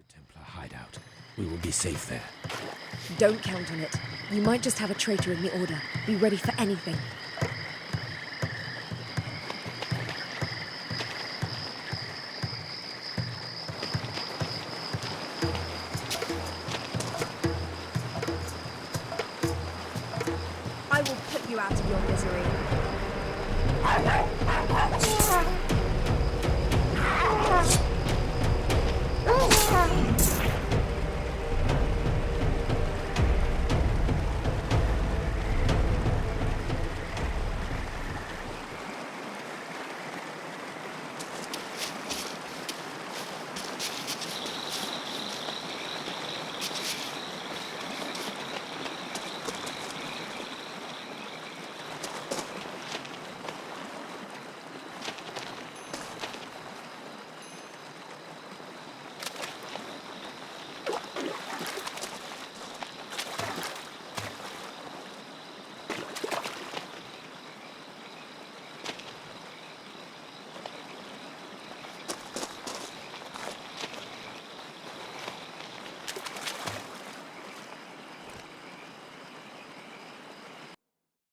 Templar hideout. We will be safe there. Don't count on it. You might just have a traitor in the Order. Be ready for anything. I will put you out of your misery.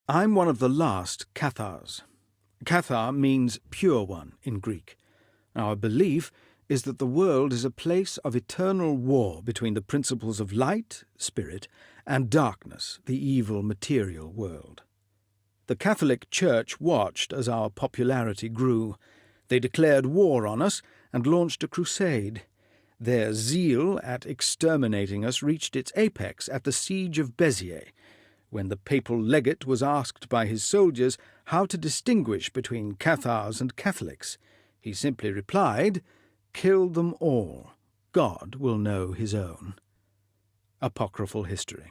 I'm one of the last Cathars. Cathar means pure one in Greek. Our belief is that the world is a place of eternal war between the principles of light, spirit, and darkness, the evil material world. The Catholic Church watched as our popularity grew. They declared war on us and launched a crusade. Their zeal at exterminating us reached its apex at the siege of Béziers, when the papal legate was asked by his soldiers how to distinguish between Cathars and Catholics. He simply replied, "Kill them all. God will know his own." Apocryphal history.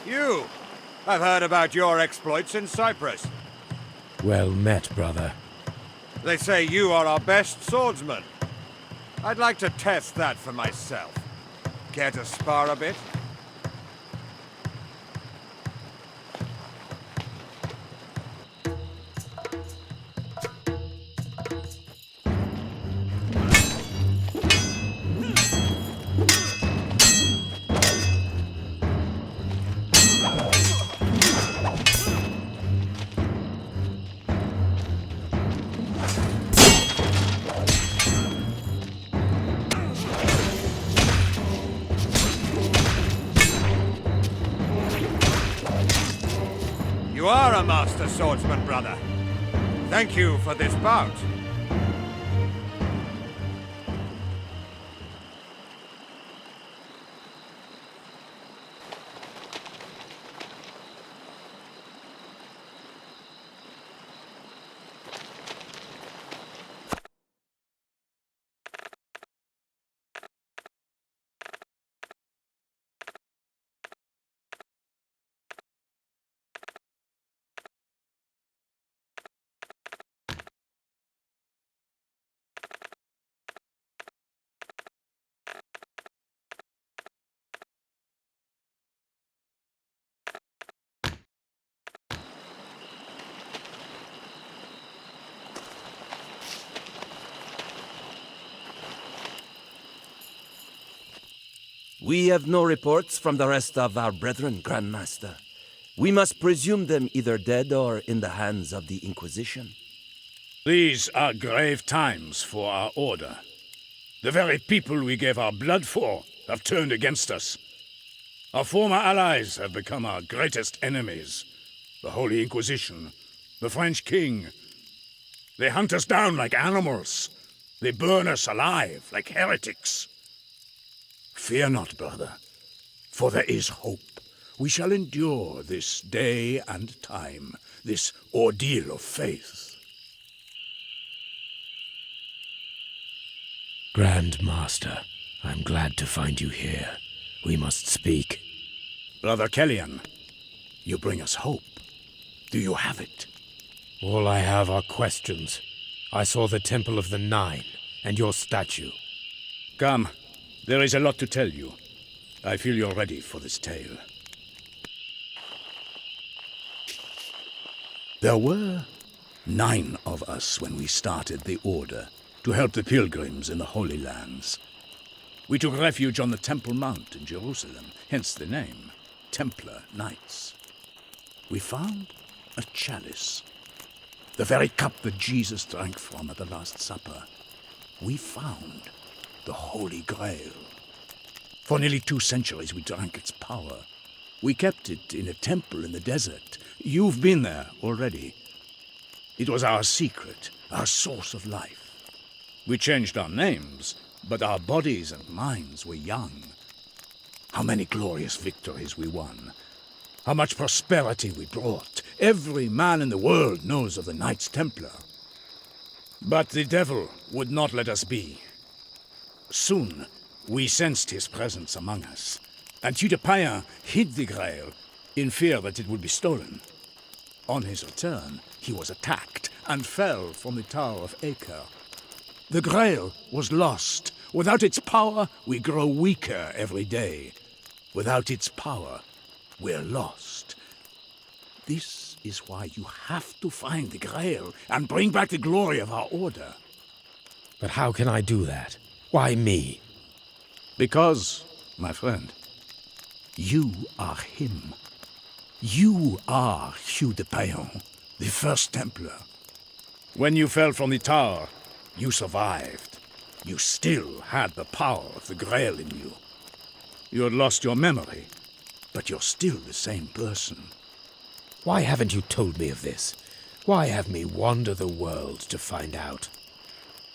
You! I've heard about your exploits in Cyprus. Well met, brother. They say you are our best swordsman. I'd like to test that for myself. Care to spar a bit? You are a master swordsman, brother. Thank you for this bout. We have no reports from the rest of our brethren, Grandmaster. We must presume them either dead or in the hands of the Inquisition. These are grave times for our order. The very people we gave our blood for have turned against us. Our former allies have become our greatest enemies. The Holy Inquisition, the French king. They hunt us down like animals. They burn us alive like heretics. Fear not, brother, for there is hope. We shall endure this day and time, this ordeal of faith. Grand Master, I'm glad to find you here. We must speak. Brother Kellyan, you bring us hope. Do you have it? All I have are questions. I saw the Temple of the Nine, and your statue. Come, there is a lot to tell you. I feel you're ready for this tale. There were 9 of us when we started the Order to help the pilgrims in the Holy Lands. We took refuge on the Temple Mount in Jerusalem, hence the name, Templar Knights. We found a chalice, the very cup that Jesus drank from at the Last Supper. We found the Holy Grail. For nearly 2 centuries we drank its power. We kept it in a temple in the desert. You've been there already. It was our secret, our source of life. We changed our names, but our bodies and minds were young. How many glorious victories we won. How much prosperity we brought. Every man in the world knows of the Knights Templar. But the devil would not let us be. Soon, we sensed his presence among us, and Hugh de Payen hid the Grail in fear that it would be stolen. On his return, he was attacked and fell from the Tower of Acre. The Grail was lost. Without its power, we grow weaker every day. Without its power, we're lost. This is why you have to find the Grail and bring back the glory of our Order. But how can I do that? Why me? Because, my friend, you are him. You are Hugh de Payen, the first Templar. When you fell from the tower, you survived. You still had the power of the Grail in you. You had lost your memory, but you're still the same person. Why haven't you told me of this? Why have me wander the world to find out?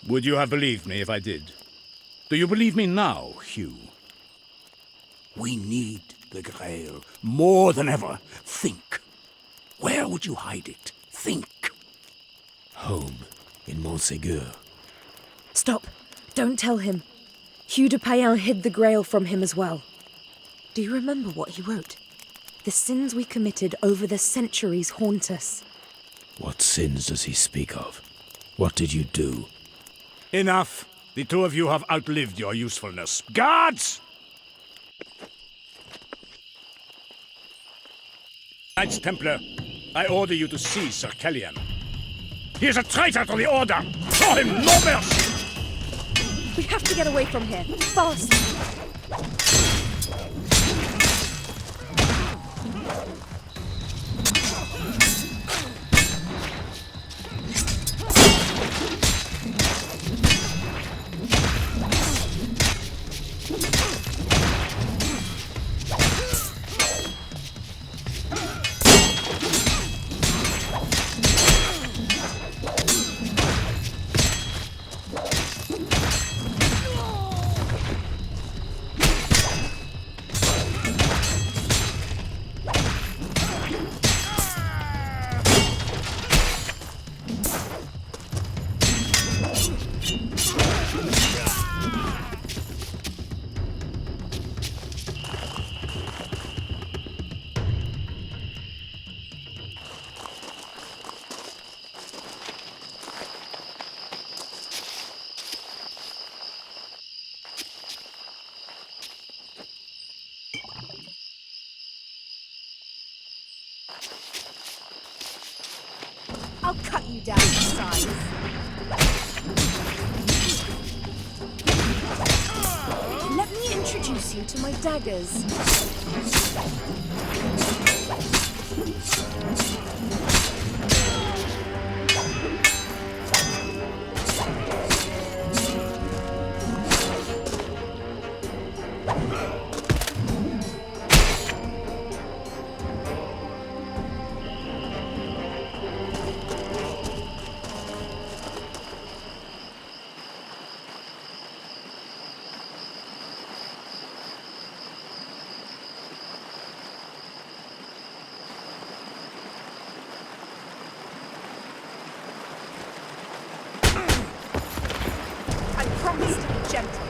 Would you have believed me if I did? Do you believe me now, Hugh? We need the Grail more than ever. Think. Where would you hide it? Think. Home in Montségur. Stop. Don't tell him. Hugh de Payen hid the Grail from him as well. Do you remember what he wrote? The sins we committed over the centuries haunt us. What sins does he speak of? What did you do? Enough. The 2 of you have outlived your usefulness. Guards! Knights Templar, I order you to seize Sir Kellyan. He is a traitor to the Order! Show him no mercy! We have to get away from here. Fast! I'll cut you down to size. Let me introduce you to my daggers. I promise to be gentle.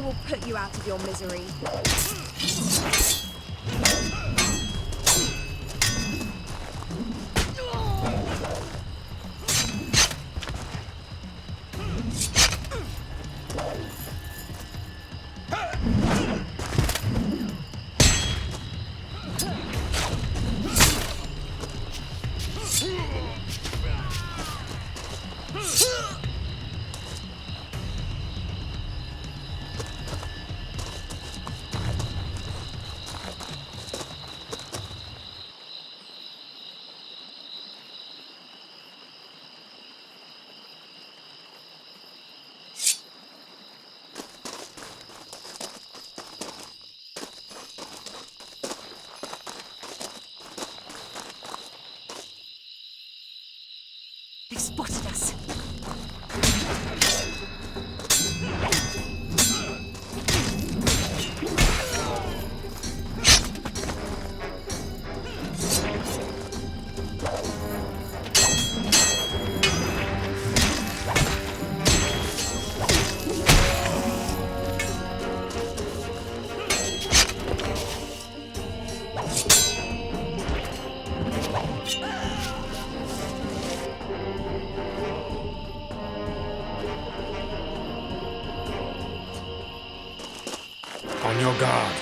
will put you out of your misery. They spotted us. On your guard.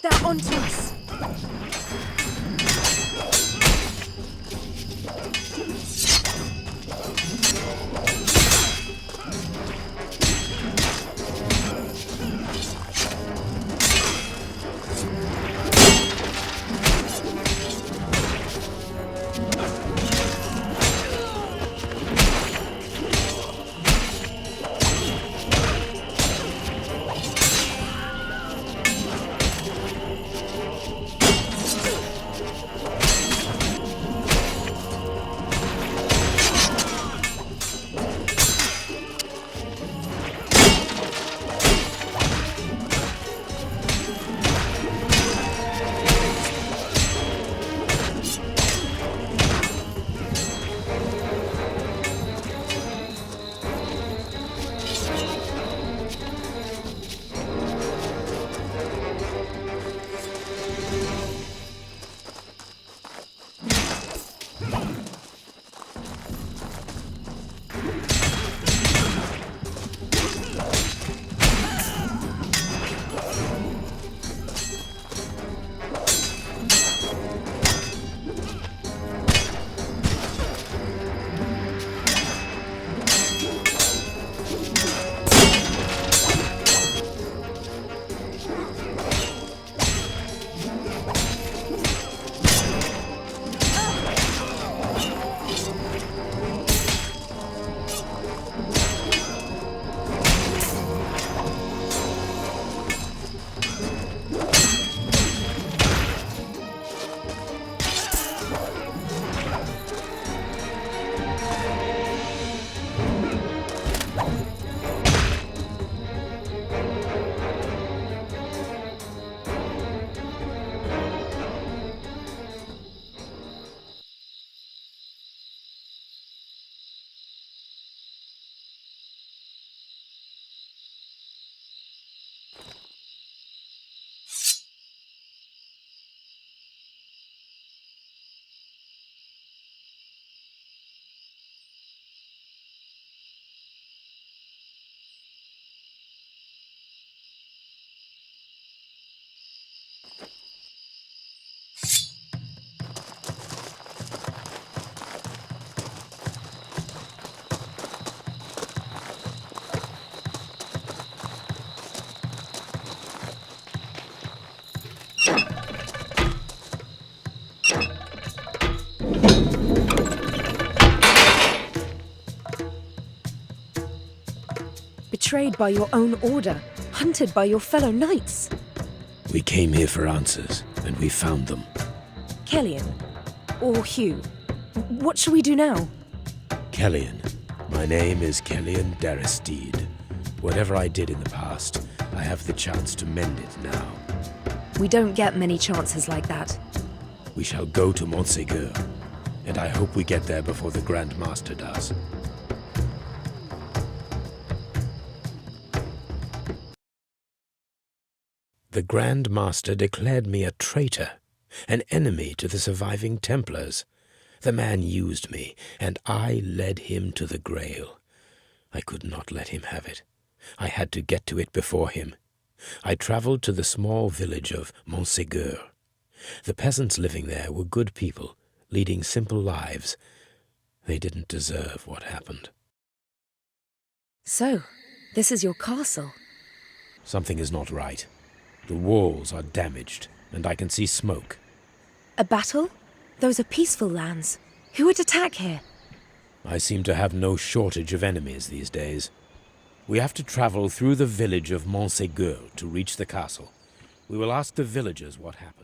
They're onto us. betrayed by your own order, hunted by your fellow knights. We came here for answers, and we found them. Kellyan, or Hugh, what shall we do now? Kellyan. My name is Kellyan Darristeed. Whatever I did in the past, I have the chance to mend it now. We don't get many chances like that. We shall go to Montségur, and I hope we get there before the Grand Master does. The Grand Master declared me a traitor, an enemy to the surviving Templars. The man used me, and I led him to the Grail. I could not let him have it. I had to get to it before him. I traveled to the small village of Montségur. The peasants living there were good people, leading simple lives. They didn't deserve what happened. So, this is your castle. Something is not right. The walls are damaged, and I can see smoke. A battle? Those are peaceful lands. Who would attack here? I seem to have no shortage of enemies these days. We have to travel through the village of Montségur to reach the castle. We will ask the villagers what happened.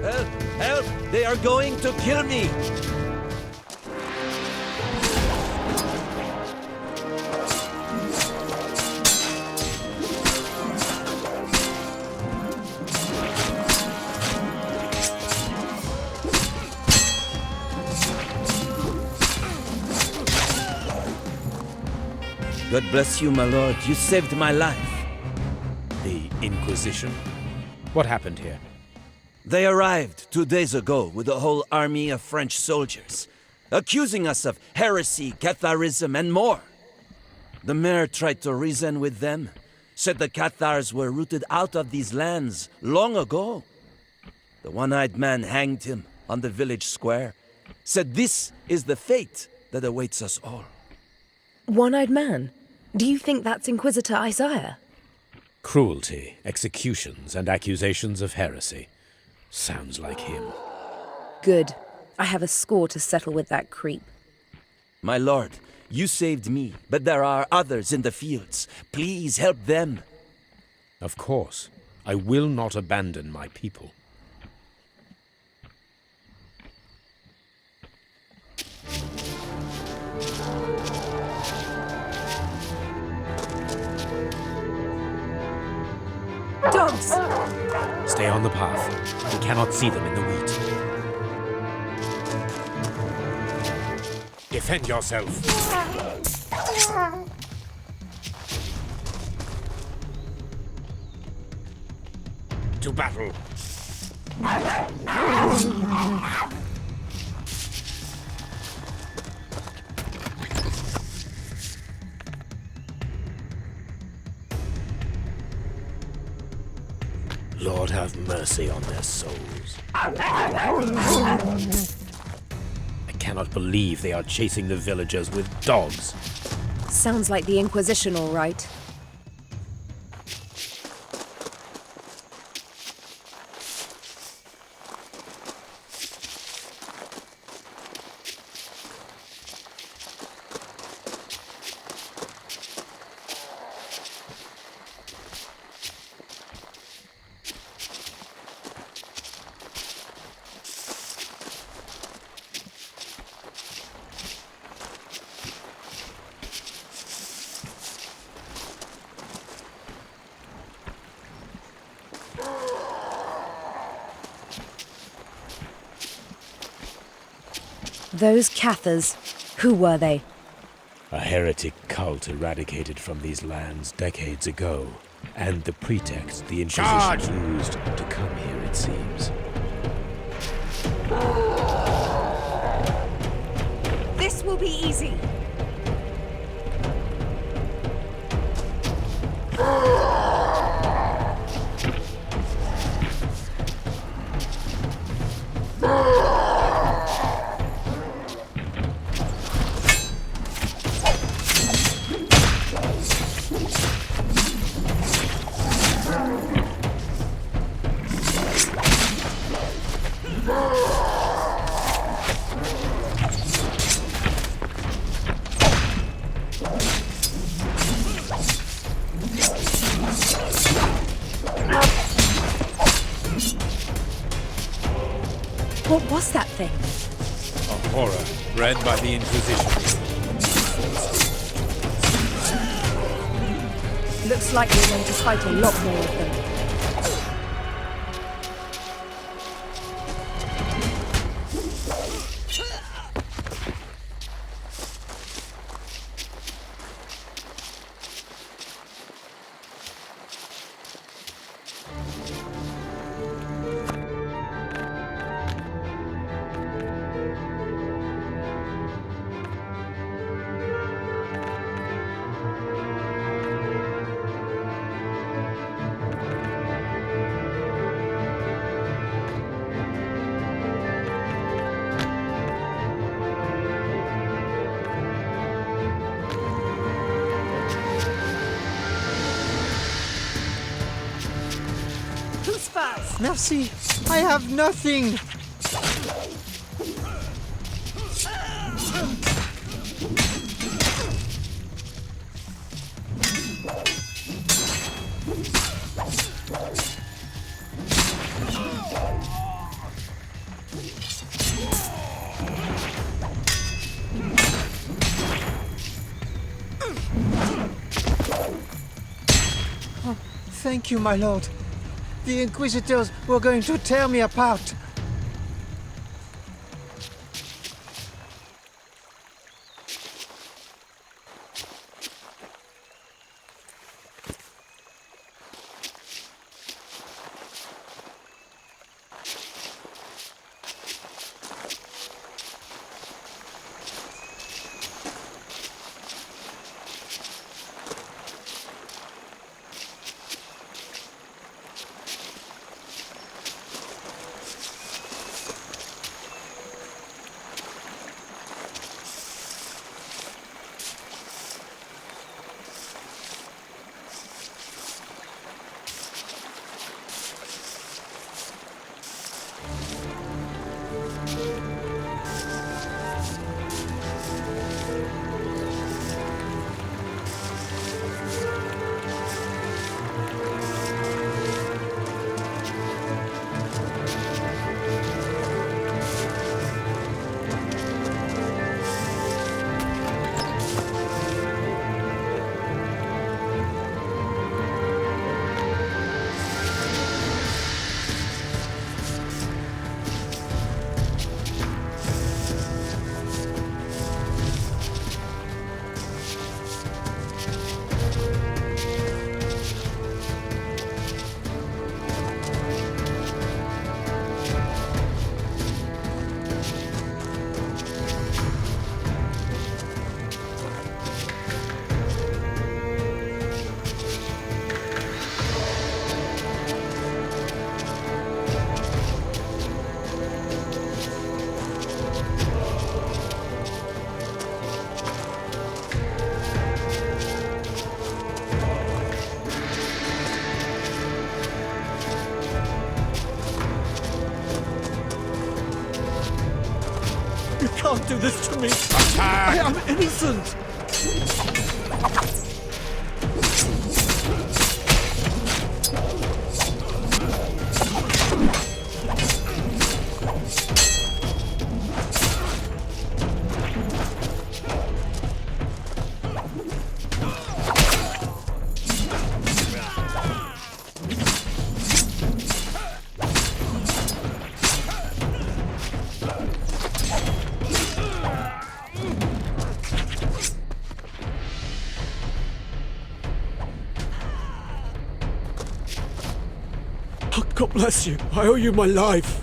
Help! Help! They are going to kill me! God bless you, my lord. You saved my life. The Inquisition? What happened here? They arrived 2 days ago with a whole army of French soldiers, accusing us of heresy, Catharism, and more. The mayor tried to reason with them, said the Cathars were rooted out of these lands long ago. The one-eyed man hanged him on the village square, said this is the fate that awaits us all. One-eyed man? Do you think that's Inquisitor Isaiah? Cruelty, executions, and accusations of heresy. Sounds like him. Good. I have a score to settle with that creep. My lord, you saved me, but there are others in the fields. Please help them. Of course. I will not abandon my people. Dogs! Stay on the path. We cannot see them in the wheat. Defend yourself. To battle. Lord have mercy on their souls. I cannot believe they are chasing the villagers with dogs. Sounds like the Inquisition, all right. Those Cathars, who were they? A heretic cult eradicated from these lands decades ago, and the pretext the Inquisition used to come here, it seems. This will be easy. What was that thing? A horror bred by the Inquisition. Looks like we're going to fight a lot more of them. Merci, I have nothing. Oh, thank you, my lord. The Inquisitors were going to tear me apart. You can't do this to me. Attack! I am innocent. God bless you. I owe you my life.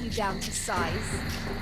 you down to size.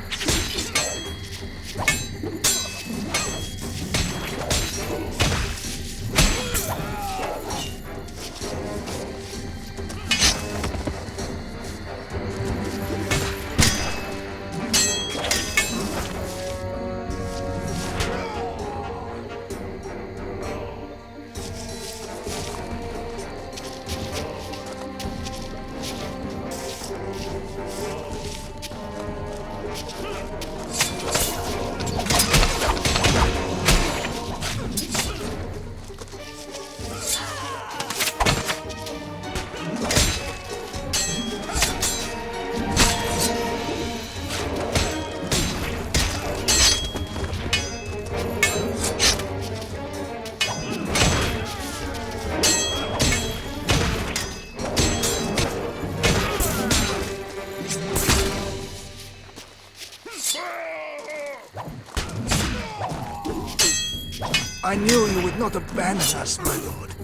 I knew you would not abandon us, my lord.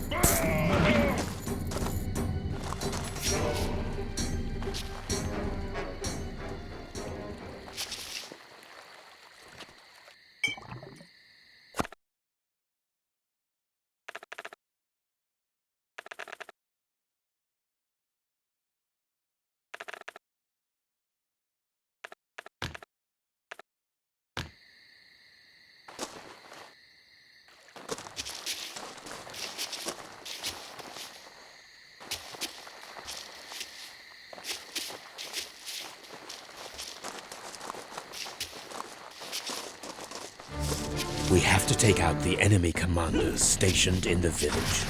We have to take out the enemy commanders stationed in the village.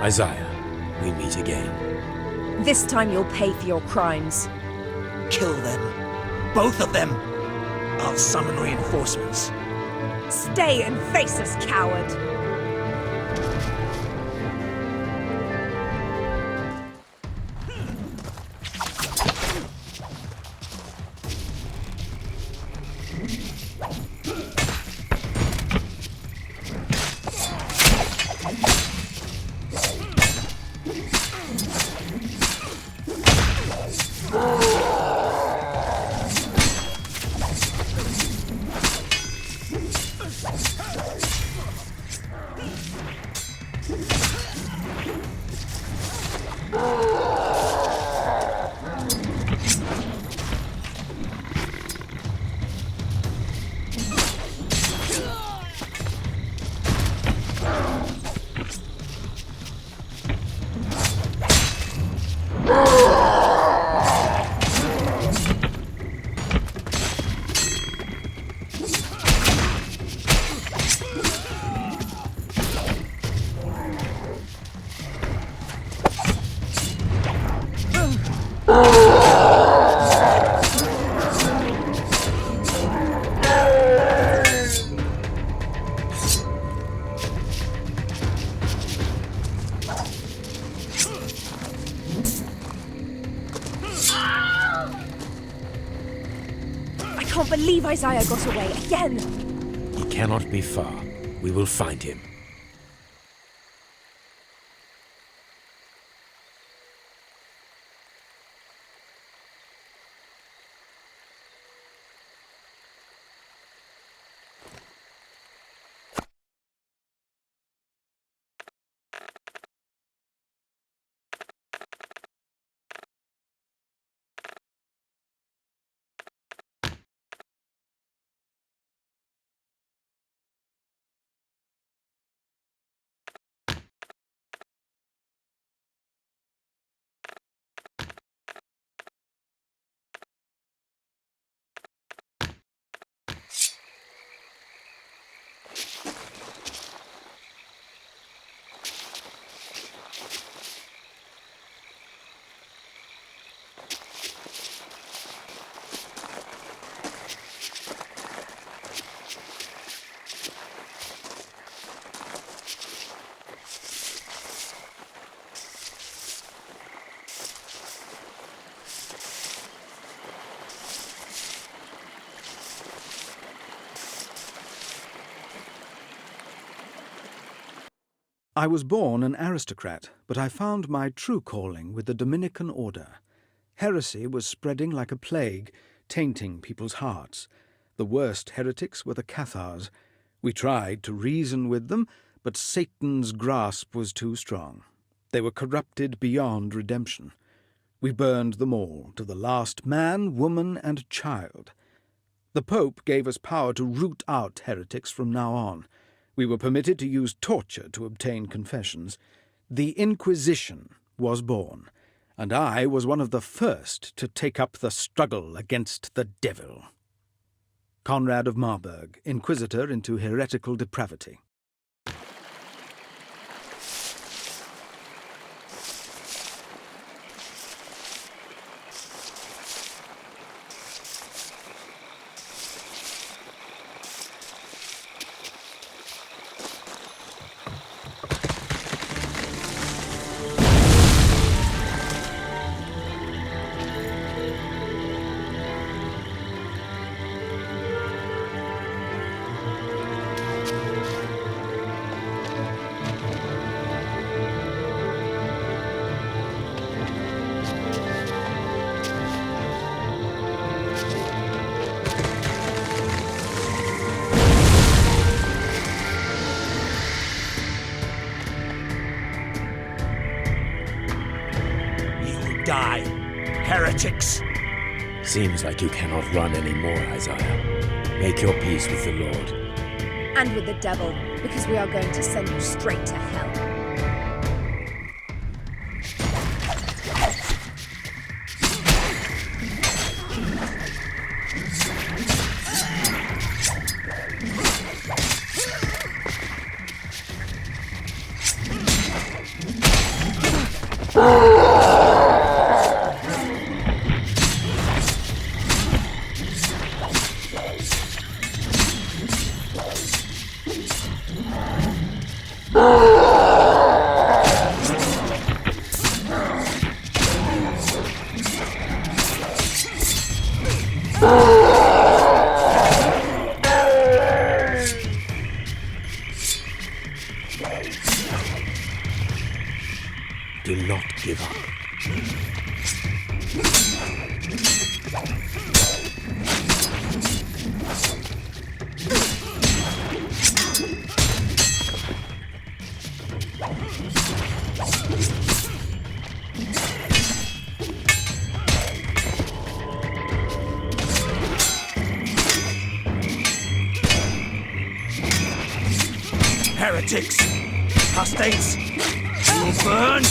Isaiah, we meet again. This time you'll pay for your crimes. Kill them. Both of them. I'll summon reinforcements. Stay and face us, coward! I can't believe Isaiah got away again! He cannot be far. We will find him. I was born an aristocrat, but I found my true calling with the Dominican order. Heresy was spreading like a plague, tainting people's hearts. The worst heretics were the Cathars. We tried to reason with them, but Satan's grasp was too strong. They were corrupted beyond redemption. We burned them all, to the last man, woman, and child. The Pope gave us power to root out heretics from now on. We were permitted to use torture to obtain confessions. The Inquisition was born, and I was one of the first to take up the struggle against the devil. Conrad of Marburg, Inquisitor into heretical depravity. die. Heretics! Seems like you cannot run anymore, Isaiah. Make your peace with the Lord. And with the devil, because we are going to send you straight to hell. Do not give up. Heretics! Apostates! You will burn!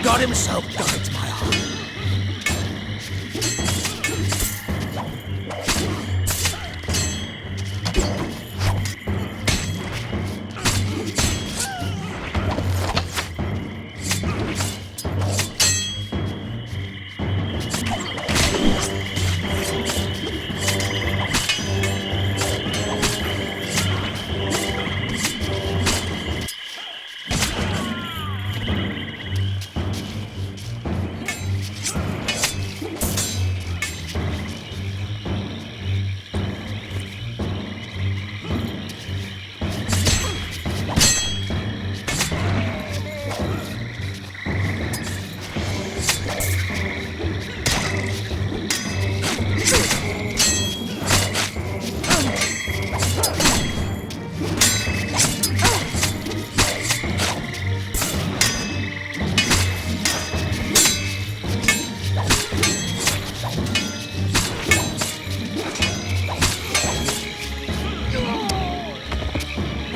God himself guides my heart.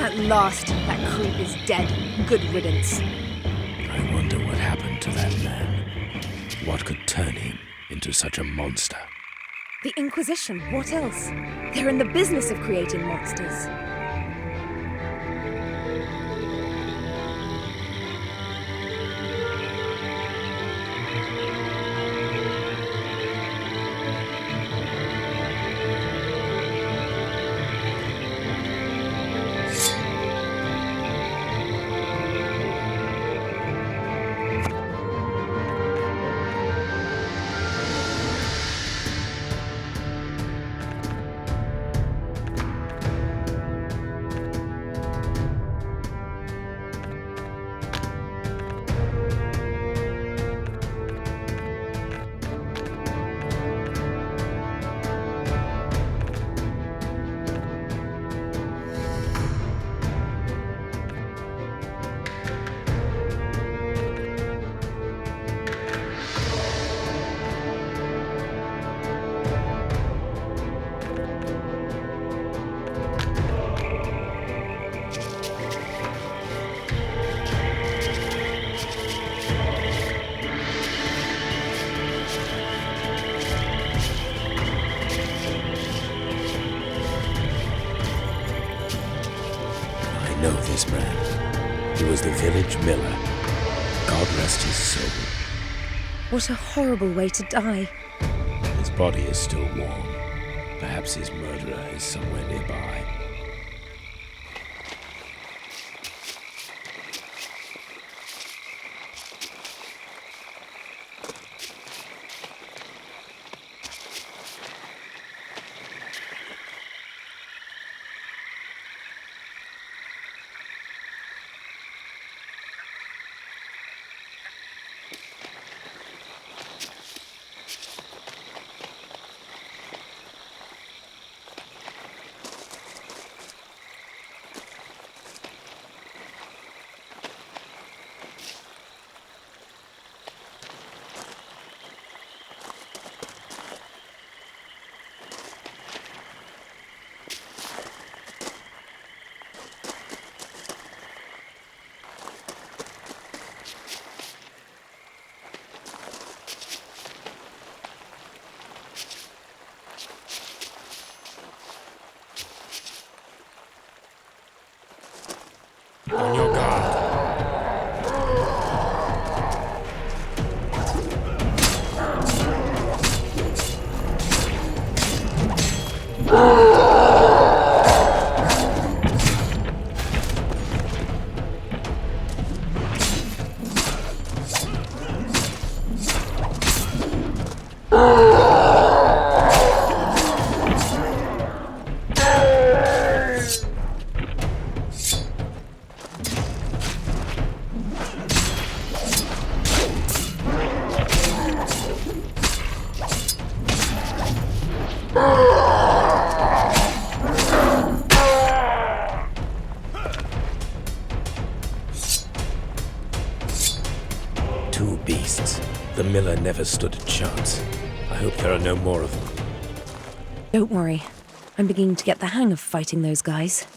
At last, that creep is dead. Good riddance. I wonder what happened to that man. What could turn him into such a monster? The Inquisition, what else? They're in the business of creating monsters. I know this man. He was the village miller. God rest his soul. What a horrible way to die. His body is still warm. Perhaps his murderer is somewhere nearby. On your guard. Two beasts. The miller never stood a chance. I hope there are no more of them. Don't worry. I'm beginning to get the hang of fighting those guys.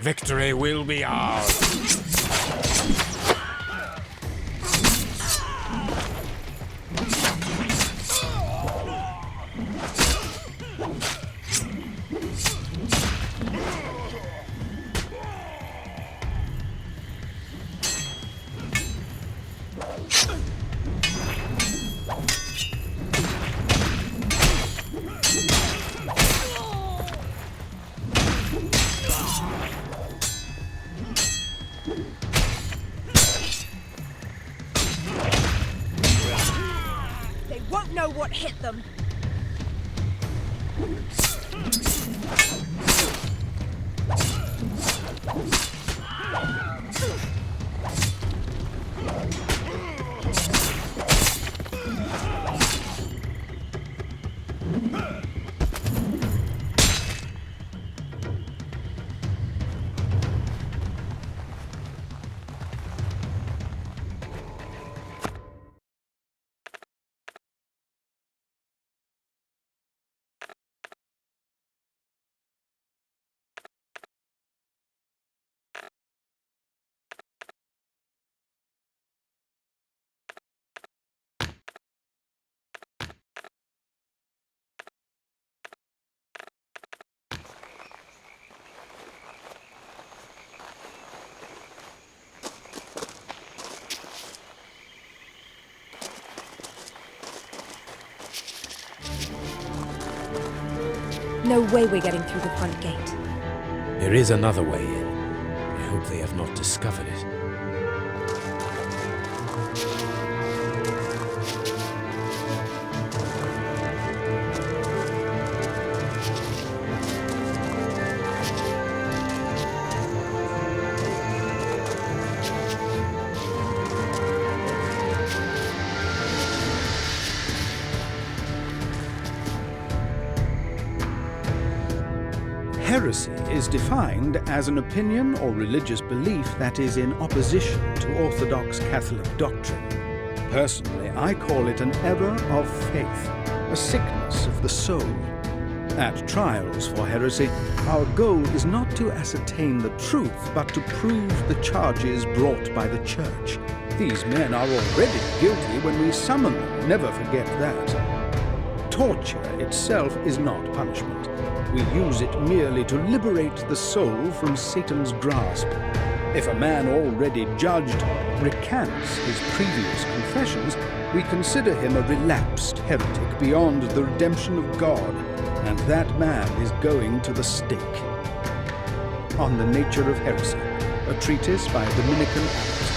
Victory will be ours. They won't know what hit them. No way we're getting through the front gate. There is another way in. I hope they have not discovered it. Heresy is defined as an opinion or religious belief that is in opposition to orthodox Catholic doctrine. Personally, I call it an error of faith, a sickness of the soul. At trials for heresy, our goal is not to ascertain the truth, but to prove the charges brought by the Church. These men are already guilty when we summon them, never forget that. Torture itself is not punishment. We use it merely to liberate the soul from Satan's grasp. If a man already judged recants his previous confessions, we consider him a relapsed heretic beyond the redemption of God, and that man is going to the stake. On the Nature of Heresy, a treatise by a Dominican abbot.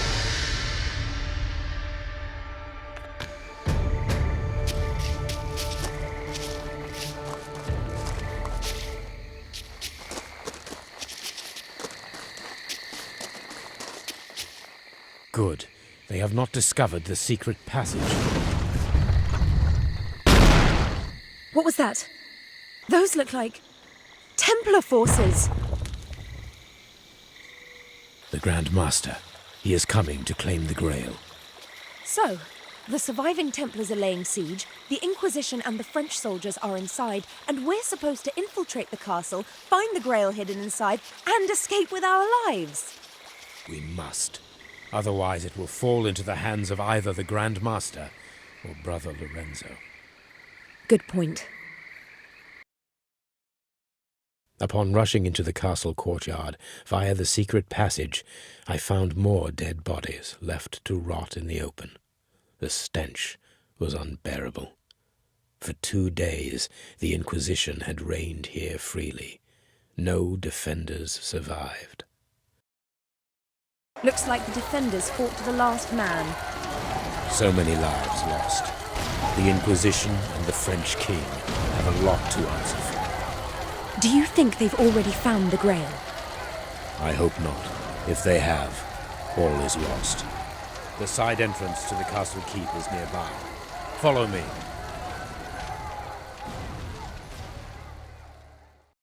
Good. They have not discovered the secret passage. What was that? Those look like Templar forces. The Grand Master. He is coming to claim the Grail. So, the surviving Templars are laying siege, the Inquisition and the French soldiers are inside, and we're supposed to infiltrate the castle, find the Grail hidden inside, and escape with our lives. We must. Otherwise it will fall into the hands of either the Grand Master or Brother Lorenzo. Good point. Upon rushing into the castle courtyard via the secret passage, I found more dead bodies left to rot in the open. The stench was unbearable. For 2 days the Inquisition had reigned here freely. No defenders survived. Looks like the defenders fought to the last man. So many lives lost. The Inquisition and the French king have a lot to answer for. Do you think they've already found the Grail? I hope not. If they have, all is lost. The side entrance to the castle keep is nearby. Follow me.